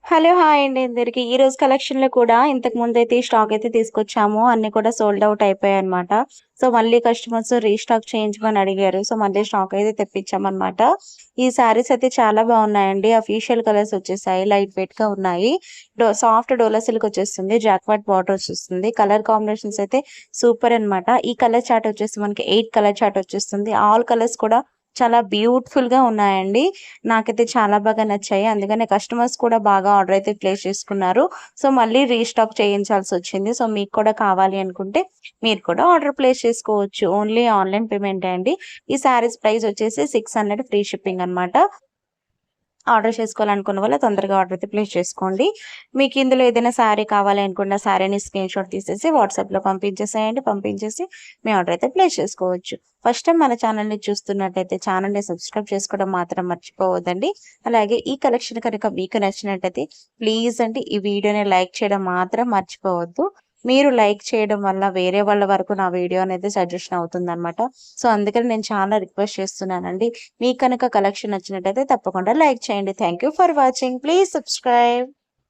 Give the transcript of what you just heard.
Hello! Hi అండి అందరికి. ఈ రోజు కలెక్షన్‌లో కూడా ఇంతకు ముందైతే స్టాక్ అయితే తీసుకొచ్చాము. అన్నీ కూడా సోల్డ్ ఔట్ అయిపోయాయన్నమాట. సో, మళ్ళీ కస్టమర్స్ రీస్టాక్ చేయించమని అడిగారు. సో, మళ్ళీ స్టాక్ అయితే తెప్పించామన్నమాట. ఈ శారీస్ అయితే చాలా బాగున్నాయండి. అఫీషియల్ కలర్స్ వచ్చేసాయి. లైట్ వెయిట్‌గా ఉన్నాయి. సాఫ్ట్ డోలా సిల్క్ వచ్చేస్తుంది. జాక్వార్డ్ బార్డర్ వచ్చేస్తుంది. కలర్ కాంబినేషన్స్ అయితే సూపర్ అన్నమాట. ఈ కలర్ చార్ట్ వచ్చేసి మనకి 8 కలర్ చార్ట్ వచ్చేస్తుంది. ఆల్ కలర్స్ కూడా చాలా బ్యూటిఫుల్‌గా ఉన్నాయండి. నాకైతే చాలా బాగా నచ్చాయి. అందుకనే కస్టమర్స్ కూడా బాగా ఆర్డర్ అయితే ప్లేస్ చేసుకున్నారు. సో, మళ్ళీ రీస్టాక్ చేయించాల్సొచ్చింది. సో, మీకు కూడా కావాలి అనుకుంటే మీరు కూడా ఆర్డర్ ప్లేస్ చేసుకోవచ్చు. ఓన్లీ ఆన్‌లైన్ పేమెంటే అండి. ఈ శారీస్ ప్రైస్ వచ్చేసి 600 ఫ్రీ షిప్పింగ్ అనమాట. ఆర్డర్ చేసుకోవాలనుకున్న వాళ్ళు తొందరగా ఆర్డర్ అయితే ప్లేస్ చేసుకోండి. మీకు ఇందులో ఏదైనా శారీ కావాలి అనుకున్న శారీని స్క్రీన్‌షాట్ తీసేసి వాట్సాప్‌లో పంపించేసేయండి. పంపించేసి మీ ఆర్డర్ అయితే ప్లేస్ చేసుకోవచ్చు. ఫస్ట్ టైం మన ఛానల్‌ని చూస్తున్నట్టయితే ఛానల్‌ని సబ్స్క్రైబ్ చేసుకోవడం మాత్రం మర్చిపోవద్దండి. అలాగే ఈ కలెక్షన్ కనుక మీకు నచ్చినట్టయితే ప్లీజ్ అండి ఈ వీడియోని లైక్ చేయడం మాత్రం మర్చిపోవద్దు. మీరు లైక్ చేయడం వల్ల వేరే వాళ్ళ వరకు నా వీడియో అనేది సజెషన్ అవుతుందనమాట. సో, అందుకని నేను చాలా రిక్వెస్ట్ చేస్తున్నానండి. మీకు కనుక కలెక్షన్ నచ్చినట్టయితే తప్పకుండా లైక్ చేయండి. Thank you for watching. Please subscribe.